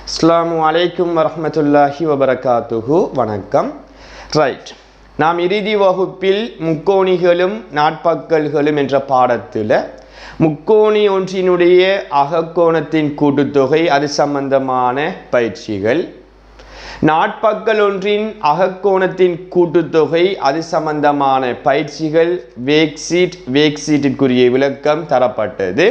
அஸ்ஸலாமு அலைக்கும் வரஹ்மத்துல்லாஹி வபரகாத்துஹு. வணக்கம். ரைட், நாம் இறுதி வகுப்பில் முக்கோணிகளும் நாட்பக்கல்களும் என்ற பாடத்தில் முக்கோணி ஒன்றினுடைய அகக்கோணத்தின் கூட்டுத்தொகை அது சம்பந்தமான பயிற்சிகள், நாட்பக்கல் ஒன்றின் அகக்கோணத்தின் கூட்டுத்தொகை அது சம்பந்தமான பயிற்சிகள், வேக்சீட்டிற்குரிய விளக்கம் தரப்பட்டது.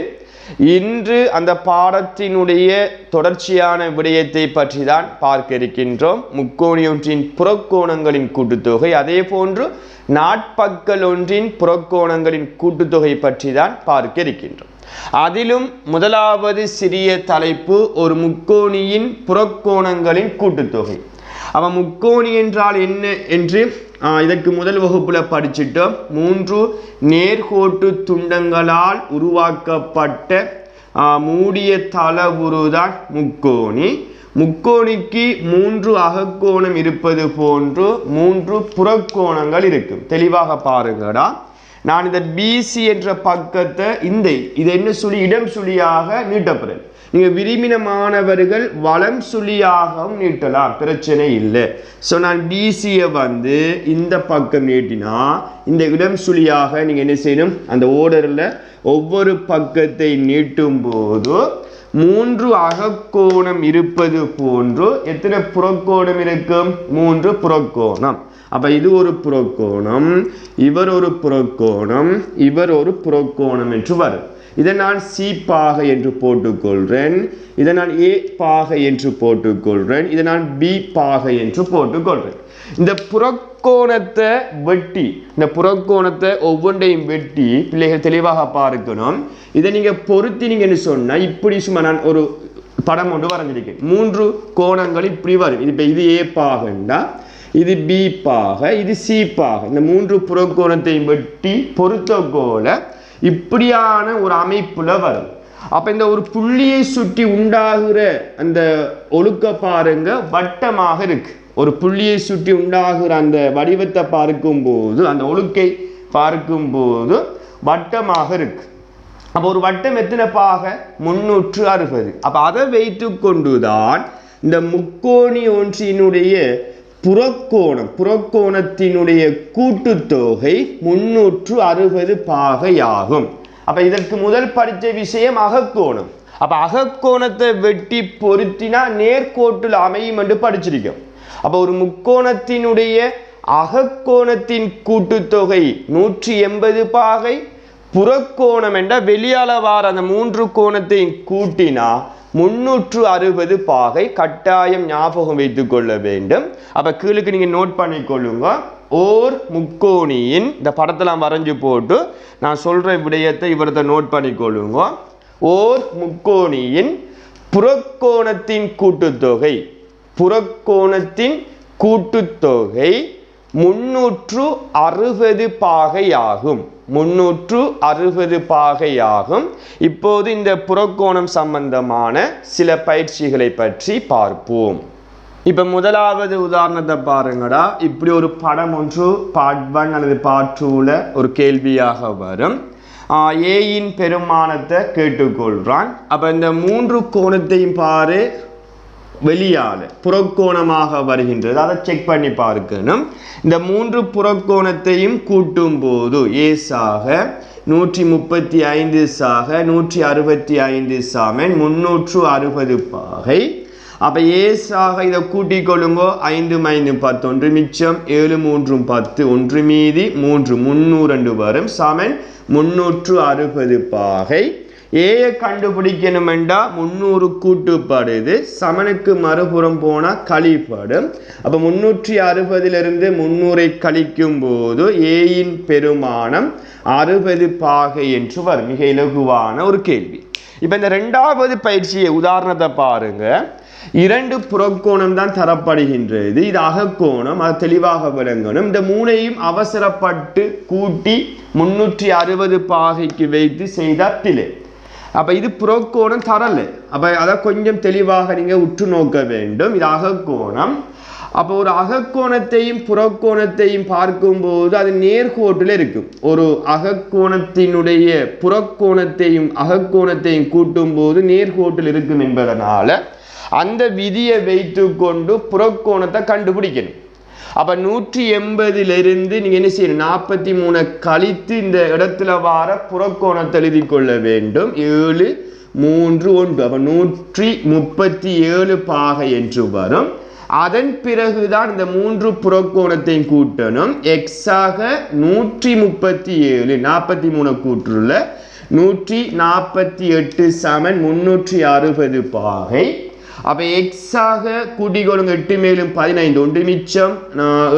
இன்று அந்த பாடத்தினுடைய தொடர்ச்சியான விடயத்தை பற்றி தான் பார்க்க இருக்கின்றோம். முக்கோணி ஒன்றின் புறக்கோணங்களின் கூட்டுத்தொகை, அதே போன்று நாட்பக்கல் ஒன்றின் புறக்கோணங்களின் கூட்டுத்தொகை பற்றி தான் பார்க்க இருக்கின்றோம். அதிலும் முதலாவது சிறிய தலைப்பு ஒரு முக்கோணியின் புறக்கோணங்களின் கூட்டுத்தொகை. அவன் முக்கோணி என்றால் என்ன என்று இதற்கு முதல் வகுப்புல படிச்சுட்டோம். 3 நேர்கோட்டு துண்டங்களால் உருவாக்கப்பட்ட மூடிய தளவுருதான் முக்கோணி. முக்கோணிக்கு 3 அகக்கோணம் இருப்பது போன்று 3 புறக்கோணங்கள் இருக்கும். தெளிவாக பாருங்கடா. நான் இந்த பிசி என்ற பக்கத்தை இது என்ன சுழி, இடம் சுழியாக நீட்டப்படுறது. நீங்க விரும்பின மாணவர்கள் வலம் சுழியாகவும் நீட்டலாம், பிரச்சனை இல்லை. ஸோ நான் பிசியை இந்த பக்கம் நீட்டினா இந்த இடம் சுழியாக நீங்க என்ன செய்யணும், அந்த ஓர்டர்ல ஒவ்வொரு பக்கத்தை நீட்டும் போது 3 அகக்கோணம் இருப்பது போன்று எத்தனை புறக்கோணம் இருக்கும்? 3 புறக்கோணம். அப்ப இது ஒரு புறக்கோணம், இவர் ஒரு புறக்கோணம், இவர் ஒரு புறக்கோணம் என்று வரும். இதை நான் சி பாகை என்று போட்டுக்கொள்றேன், இதை நான் ஏ பாகை என்று போட்டுக்கொள்றேன், இதை நான் பி பாகை என்று போட்டுக்கொள்றேன். இந்த புறக்கோணத்தை வெட்டி, இந்த புறக்கோணத்தை ஒவ்வொன்றையும் வெட்டி பிள்ளைகள் தெளிவாக பார்க்கணும். இதை நீங்க பொருத்தினீங்கன்னு சொன்னா இப்படி சும்மா நான் ஒரு படம் ஒன்று வரைஞ்சிருக்கேன். 3 கோணங்கள் இப்படி வரும். இது ஏ பாகண்டா, இது பி பாகை, இது சி பாகை. இந்த 3 புறக்கோணத்தையும் வெட்டி பொருத்தக்கோல இப்படியான ஒரு அமைப்புல வரும். அப்ப இந்த ஒரு புள்ளியை சுற்றி உண்டாகிற அந்த ஒழுக்க பாருங்க வட்டமாக இருக்கு. ஒரு புள்ளியை சுற்றி உண்டாகிற அந்த வடிவத்தை பார்க்கும் போது, அந்த ஒழுக்கை பார்க்கும் போது வட்டமாக இருக்கு. அப்ப ஒரு வட்டம் எத்தனை பாகை? 360. அப்ப அதை வைத்து கொண்டுதான் இந்த முக்கோணி ஒன்றினுடைய புறக்கோணத்தினுடைய கூட்டுத்தொகை 360 பாகையாகும். அப்ப இதற்கு முதல் படித்த விஷயம் அகக்கோணம். அப்ப அகக்கோணத்தை வெட்டி பொருத்தினா நேர்கோட்டில் அமையும் என்று படிச்சிருக்கோம். அப்ப ஒரு முக்கோணத்தினுடைய அகக்கோணத்தின் கூட்டுத்தொகை 180 பாகை, புறக்கோணம் என்ற வெளியளவார அந்த 3 கோணத்தையும் கூட்டினா 360 பாகை. கட்டாயம் ஞாபகம் வைத்துக் கொள்ள வேண்டும். அப்ப கீழுக்கு நீங்க நோட் பண்ணிக்கொள்ளுங்க. ஓர் முக்கோணியின், இந்த படத்தெல்லாம் வரைஞ்சு போட்டு நான் சொல்ற விடயத்தை இவரத்தை நோட் பண்ணிக்கொள்ளுங்க. ஓர் முக்கோணியின் புறக்கோணத்தின் கூட்டுத்தொகை, புறக்கோணத்தின் கூட்டுத்தொகை 360 பாகையாகும். 360 பாகையாகும். இப்போது இந்த புறக்கோணம் சம்பந்தமான சில பயிற்சிகளை பற்றி பார்ப்போம். இப்ப முதலாவது உதாரணத்தை பாருங்கடா. இப்படி ஒரு படம் ஒன்று பார்ட் 1 அல்லது பார்ட் 2ல ஒரு கேள்வியாக வரும். ஏயின் பெருமானத்தை கேட்டுக்கொள்றான். அப்ப இந்த 3 கோணத்தையும் பாரு, வெளியால புறக்கோணமாக வருகின்றது. அதை செக் பண்ணி பார்க்கணும். இந்த 3 புறக்கோணத்தையும் கூட்டும் போது ஏசாக 135 சாக 165 சாமன் 360 பாகை. அப்ப ஏசாக இதை கூட்டிக் கொள்ளுங்க. 5 - 10 மிச்சம், 7 - 3 10, 1 மீதி 3 302 வரும். சமன் 360 பாகை. ஏயை கண்டுபிடிக்கணும் என்றா 300 கூட்டுப்படுது, சமனுக்கு மறுபுறம் போனா கழிப்படும். அப்ப 360 300 கழிக்கும் போது ஏயின் பெருமானம் 60 பாகை என்று வரும். மிக இலகுவான ஒரு கேள்வி. இப்ப இந்த 2வது பயிற்சியை உதாரணத்தை பாருங்க. 2 புறக்கோணம் தான் தரப்படுகின்றது. இது அகக்கோணம், அது தெளிவாக விளங்கணும். இந்த 3ஐயும் அவசரப்பட்டு கூட்டி 360 பாகைக்கு வைத்து செய்தால் பிழை. அப்ப இது புறக்கோணம் தரல. அப்ப அதை கொஞ்சம் தெளிவாக நீங்க உற்று நோக்க வேண்டும். இது அகக்கோணம். அப்போ ஒரு அகக்கோணத்தையும் புறக்கோணத்தையும் பார்க்கும்போது அது நேர்கோட்டில் இருக்கும். ஒரு அகக்கோணத்தினுடைய புறக்கோணத்தையும் அகக்கோணத்தையும் கூட்டும் போது நேர்கோட்டில் இருக்கும் என்பதனால அந்த விதியை வைத்துக்கொண்டு புறக்கோணத்தை கண்டுபிடிக்கணும். அப்போ 180 நீங்கள் என்ன செய்யணும், 43 கழித்து இந்த இடத்துல வார புறக்கோணத்தை எழுதி கொள்ள வேண்டும். 7 3 1 அப்போ 137 பாகை என்று வரும். அதன் பிறகுதான் இந்த 3 புறக்கோணத்தையும் கூட்டணும். எக்ஸாக 137 43 கூற்றுள்ள 148 சமன் 360 பாகை. அப்போ எக்ஸாக கூட்டிக்கொள்ளுங்க. 8 மேலும் 15 ஒன்று மிச்சம்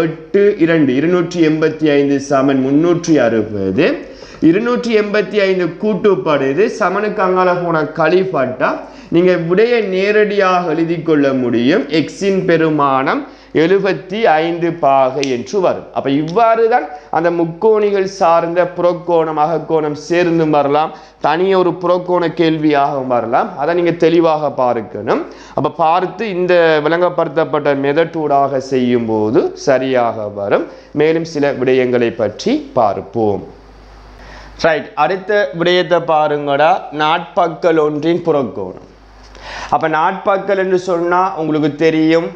8 2 285 சமன் 360. 285 கூட்டுப்படுது. சமனுக்கு அங்கால போன கழிப்பட்டா நீங்கள் விடைய நேரடியாக எழுதி கொள்ள முடியும். எக்ஸின் பெருமானம் 75 பாகை என்று வரும். அப்போ இவ்வாறு தான் அந்த முக்கோணிகள் சார்ந்த புறக்கோணம் அகக்கோணம் சேர்ந்து வரலாம். தனியே ஒரு புறக்கோண கேள்வியாக வரலாம். அதை நீங்கள் தெளிவாக பார்க்கணும். அப்போ பார்த்து இந்த விளங்கப்படுத்தப்பட்ட மெதட்டூடாக செய்யும் போது சரியாக வரும். மேலும் சில விடயங்களை பற்றி பார்ப்போம். ரைட், அடுத்த விடயத்தை பாருங்கடா. நாட்பக்கல் ஒன்றின் புறக்கோணம். அப்போ நாட்பக்கல் என்று சொன்னால் உங்களுக்கு தெரியும்,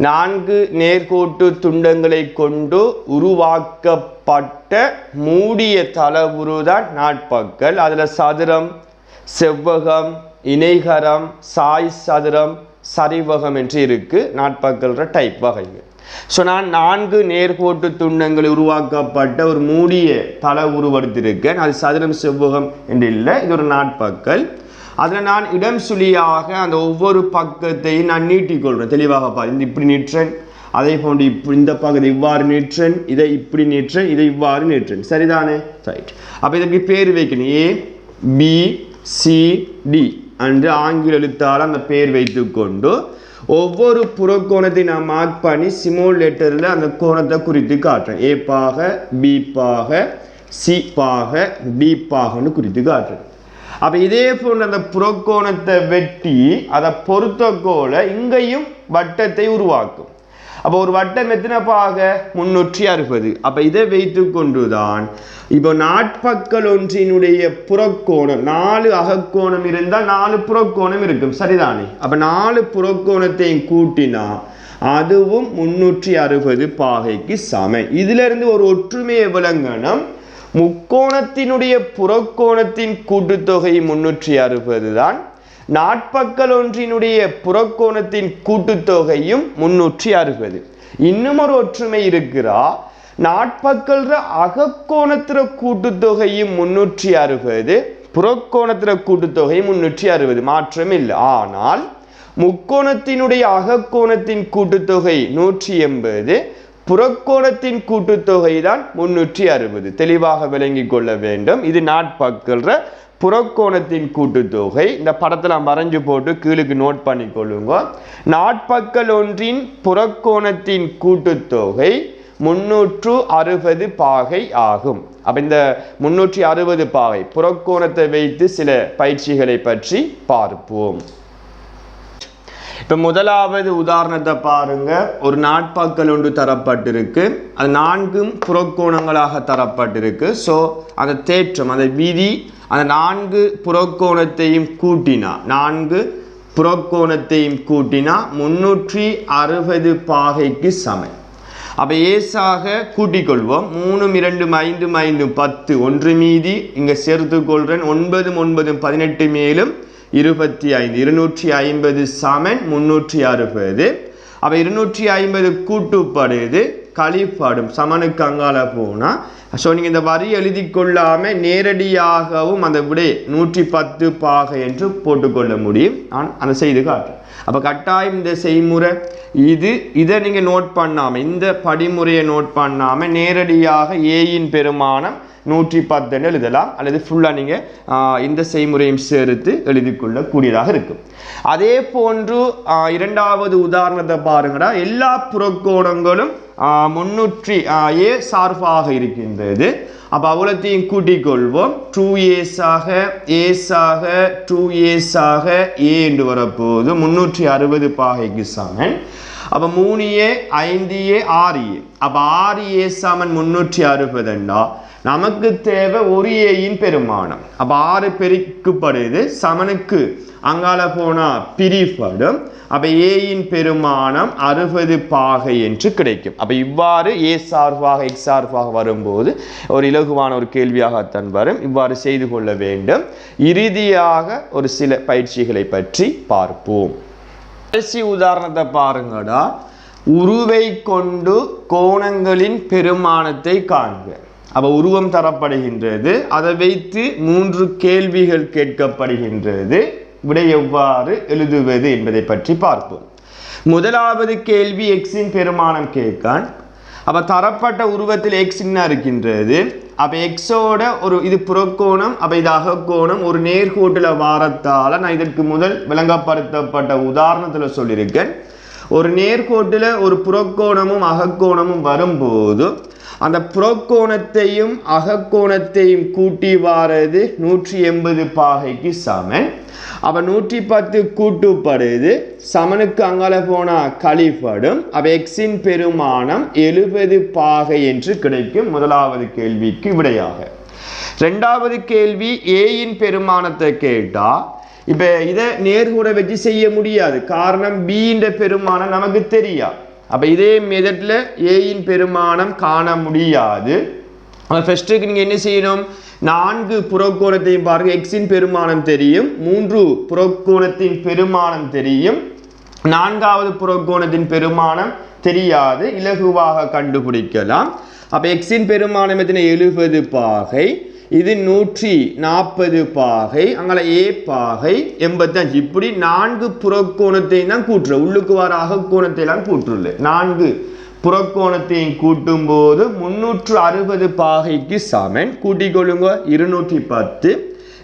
4 நேர்கோட்டு துண்டங்களை கொண்டு உருவாக்கப்பட்ட மூடிய தளவுருதான் நாட்பக்கல். அதில் சதுரம், செவ்வகம், இணைகரம், சாய் சதுரம், சரிவகம் என்று இருக்கு நாட்பக்கல்ற டைப் வகைகள். ஸோ நான் 4 நேர்கோட்டு துண்டங்கள் உருவாக்கப்பட்ட ஒரு மூடிய தள உருவெடுத்திருக்கேன். அது சதுரம் செவ்வகம் என்று இல்லை, இது ஒரு நாட்பக்கல். அதில் நான் இடம் சுழியாக அந்த ஒவ்வொரு பக்கத்தையும் நான் நீட்டிக்கொள்கிறேன். தெளிவாக இந்த இப்படி நீற்றேன், அதே போன்று இப்படி இந்த பக்கத்தை இவ்வாறு நீற்றேன், இதை இப்படி நீற்றேன், இதை இவ்வாறு நீற்றேன். சரிதானே? ரைட். அப்போ இதற்கு பேர் வைக்கணும். A B C D என்று ஆங்கில எழுத்தால் அந்த பேர் வைத்துக்கொண்டு ஒவ்வொரு புறக்கோணத்தை நான் மார்க் பண்ணி சிமோல் லெட்டரில் அந்த கோணத்தை குறித்து காட்டுறேன். A பாக, B பாக, C பாக, D பாகன்னு குறித்து காட்டுறேன். அப்போ இதே போன்ற அந்த புறக்கோணத்தை வெட்டி அதை பொறுத்தக்கோல இங்கேயும் வட்டத்தை உருவாக்கும். அப்போ ஒரு வட்டம் எத்தனை பாக? 360. அப்போ இதை வைத்து கொண்டுதான் இப்போ நாட்பக்கல் ஒன்றினுடைய புறக்கோணம் 4 அகக்கோணம் இருந்தால் 4 புறக்கோணம் இருக்கும். சரிதானே? அப்போ 4 புறக்கோணத்தையும் கூட்டினா அதுவும் 360 பாகைக்கு சமம். இதிலிருந்து ஒரு ஒற்றுமையை விளங்கணும். முக்கோணத்தினுடைய புறக்கோணத்தின் கூட்டுத்தொகை 360 தான். நாட்பக்கல் ஒன்றினுடைய புறக்கோணத்தின் கூட்டுத்தொகையும் 360. இன்னும் ஒரு ஒற்றுமை இருக்கிறா. நாட்பக்கல் அகக்கோணத்திர கூட்டுத்தொகையும் 360, புறக்கோணத்திர கூட்டுத்தொகை 360, மாற்றம் இல்லை. ஆனால் முக்கோணத்தினுடைய அகக்கோணத்தின் கூட்டுத்தொகை 180, புறக்கோணத்தின் கூட்டுத்தொகை தான் 360. தெளிவாக விளங்கிக் கொள்ள வேண்டும். இது நாட்பக்கல் புறக்கோணத்தின் கூட்டுத்தொகை. இந்த படத்தில் நான் வரைஞ்சு போட்டு கீழுக்கு நோட் பண்ணிக்கொள்ளுங்க. நாட்பக்கல் ஒன்றின் புறக்கோணத்தின் கூட்டுத்தொகை 360 பாகை ஆகும். அப்போ இந்த 360 பாகை புறக்கோணத்தை வைத்து சில பயிற்சிகளை பற்றி பார்ப்போம். இப்போ முதலாவது உதாரணத்தை பாருங்க. ஒரு நாட்பக்கல் ஒன்று தரப்பட்டிருக்கு. அது 4 புறக்கோணங்களாக தரப்பட்டிருக்கு. ஸோ அந்த தேற்றம், அந்த விதி, அந்த 4 புறக்கோணத்தையும் கூட்டினா 360 பாகைக்கு சமம். அப்போ ஏசாக கூட்டிக் கொள்வோம். 3 2 5 5 10 ஒன்று மீதி இங்கே சேர்த்து கொள்கிறேன். 9 9 18 மேலும் 25 250 சமன் 360. அப்போ 250 கூட்டுப்படுது, கழிப்படும். சமனுக்கு அங்கால போனால் ஸோ நீங்கள் இந்த வரி எழுதி கொள்ளாமல் நேரடியாகவும் அந்த விடை 110 பாகை என்று போட்டுக்கொள்ள முடியும். நான் அதை செய்து காட்டுறேன். அப்போ கட்டாயம் இந்த செய்முறை இதை நீங்கள் நோட் பண்ணாமல், இந்த படிமுறையை நோட் பண்ணாமல் நேரடியாக ஏயின் பெருமானம் 110 எழுதலாம். அல்லது ஃபுல்லாக நீங்கள் இந்த செய்முறையும் சேர்த்து எழுதி கொள்ளக்கூடியதாக இருக்கும். அதே போன்று இரண்டாவது உதாரணத்தை பாருங்கடா. எல்லா புறக்கோணங்களும் 300 A சார்பாக இருக்கின்றது. அப்போ அவ்வளோத்தையும் கூட்டிக் கொள்வோம். 2A's ஆக A's ஆக 2A's ஆக A என்று வரப்போது 360 பாகைக்கு சமன். அப்போ 3a 5a 6a. அப்போ 6a சமன் 360 நமக்கு தேவை ஒரு ஏயின் பெருமானம். அப்போ 6 பெருக்கப்படுது சமனுக்கு அங்கால போனால் பிரிப்படும். அப்போ ஏயின் பெருமானம் 60 பாகை என்று கிடைக்கும். அப்போ இவ்வாறு ஏ சார்பாக எக்ஸ் சார்பாக வரும்போது ஒரு இலகுவான ஒரு கேள்வியாகத்தான் வரும். இவ்வாறு செய்து கொள்ள வேண்டும். இறுதியாக ஒரு சில பயிற்சிகளை பற்றி பார்ப்போம். கடைசி உதாரணத்தை பாருங்கடா. உருவை கொண்டு கோணங்களின் பெருமானத்தை காண்க. அப்போ உருவம் தரப்படுகின்றது. அதை வைத்து 3 கேள்விகள் கேட்கப்படுகின்றது. விடை எவ்வாறு எழுதுவது என்பதை பற்றி பார்ப்போம். முதலாவது கேள்வி எக்ஸின் பெருமானம் கேட்கான். அப்போ தரப்பட்ட உருவத்தில் எக்ஸ் என்ன இருக்கின்றது. அப்போ எக்ஸோட ஒரு இது புறக்கோணம், அப்போ இது அகக்கோணம், ஒரு நேர்கோட்டில் வாரத்தால் நான் இதற்கு முதல் விளங்கப்படுத்தப்பட்ட உதாரணத்தில் சொல்லியிருக்கேன். ஒரு நேர்கோட்டில் ஒரு புறக்கோணமும் அகக்கோணமும் வரும்போது அந்த புறக்கோணத்தையும் அகக்கோணத்தையும் கூட்டி வாரது 180 பாகைக்கு சமன். அப்போ 110 கூட்டுப்படுது சமனுக்கு அங்கால போனால் கழிப்படும். அப்போ எக்ஸின் பெருமானம் 70 பாகை என்று கிடைக்கும். முதலாவது கேள்விக்கு விடையாக. ரெண்டாவது கேள்வி ஏயின் பெருமானத்தை கேட்டால் இப்போ இதை நேர்கூட வச்சு செய்ய முடியாது. காரணம் பியின் பெருமானம் நமக்கு தெரியாது. அப்போ இதே மெத்தடில் ஏயின் பெருமானம் காண முடியாது. ஃபர்ஸ்ட்டுக்கு நீங்கள் என்ன செய்யணும், 4 புறக்கோணத்தையும் பாருங்கள். எக்ஸின் பெருமானம் தெரியும், 3 புறக்கோணத்தின் பெருமானம் தெரியும், 4வது புறக்கோணத்தின் பெருமானம் தெரியாது. இலகுவாக கண்டுபிடிக்கலாம். அப்போ எக்ஸின் பெருமானம் எத்தனை 70 பாகை, இது 140 பாகை, அங்கே ஏ பாகை 85. இப்படி 4 புறக்கோணத்தையும் தான் கூட்டுற, உள்ளுக்கு வர அகக்கோணத்தை எல்லாம் கூட்டுருல. 4 புறக்கோணத்தையும் கூட்டும் போது 360 பாகைக்கு சமன். கூட்டிக் கொள்ளுங்க 210.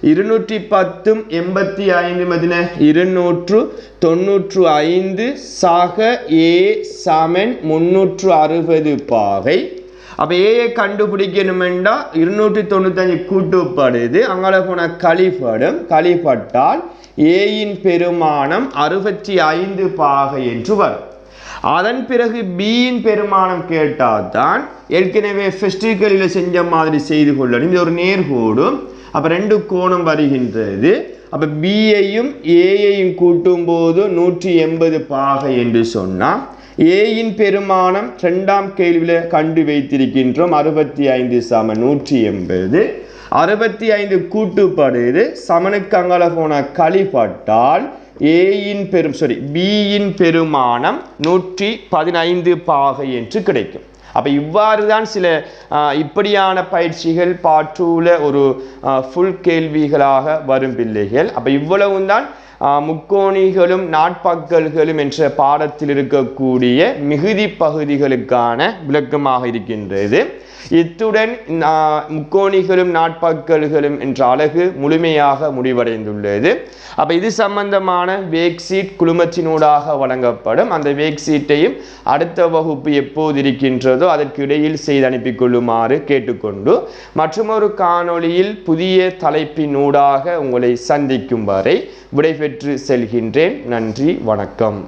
210 85 மதின 295 சாக ஏ சமன் 360 பாகை. அப்போ ஏயை கண்டுபிடிக்கணுமெண்டா 295 கூட்டுப்படுது அங்கால போன கழிப்படும். கழிப்பட்டால் ஏயின் பெருமானம் 65 பாகை என்று வரும். அதன் பிறகு பியின் பெருமானம் கேட்டால் தான் ஏற்கனவே ஃபெஸ்டிகலில் செஞ்ச மாதிரி செய்து கொள்ளணும். இது ஒரு நேர்கோடு. அப்போ 2 கோணம் வருகின்றது. அப்போ பியையும் ஏயையும் கூட்டும் போது 180 பாகை என்று சொன்னால் ஏயின் பெருமானம் 2ஆம் கேள்வியில் கண்டு வைத்திருக்கின்றோம். 65 சமன் 180. 65 கூட்டுப்படுது சமனுக்கு அங்கால போன கழிப்பட்டால் ஏயின் பியின் பெருமானம் 115 பாகை என்று கிடைக்கும். அப்போ இவ்வாறு தான் சில இப்படியான பயிற்சிகள் பாற்றூல ஒரு ஃபுல் கேள்விகளாக வரும் பிள்ளைகள். அப்போ இவ்வளவும் தான் முக்கோணிகளும் நாட்பக்கல்களும் என்ற பாடத்தில் இருக்கக்கூடிய மிகுதி பகுதிகளுக்கான விளக்கமாக இருக்கின்றது. இத்துடன் முக்கோணிகளும் நாட்பக்கல்களும் என்ற அலகு முழுமையாக முடிவடைந்துள்ளது. அப்போ இது சம்பந்தமான வேக் சீட் குழுமத்தினூடாக வழங்கப்படும். அந்த வேக் சீட்டையும் அடுத்த வகுப்பு எப்போது இருக்கின்றதோ அதற்கு இடையில் செய்து அனுப்பி கொள்ளுமாறு கேட்டுக்கொண்டு மற்றொரு காணொளியில் புதிய தலைப்பினூடாக உங்களை சந்திக்கும் வரை விடைபெற்று செல்கின்றேன். நன்றி, வணக்கம்.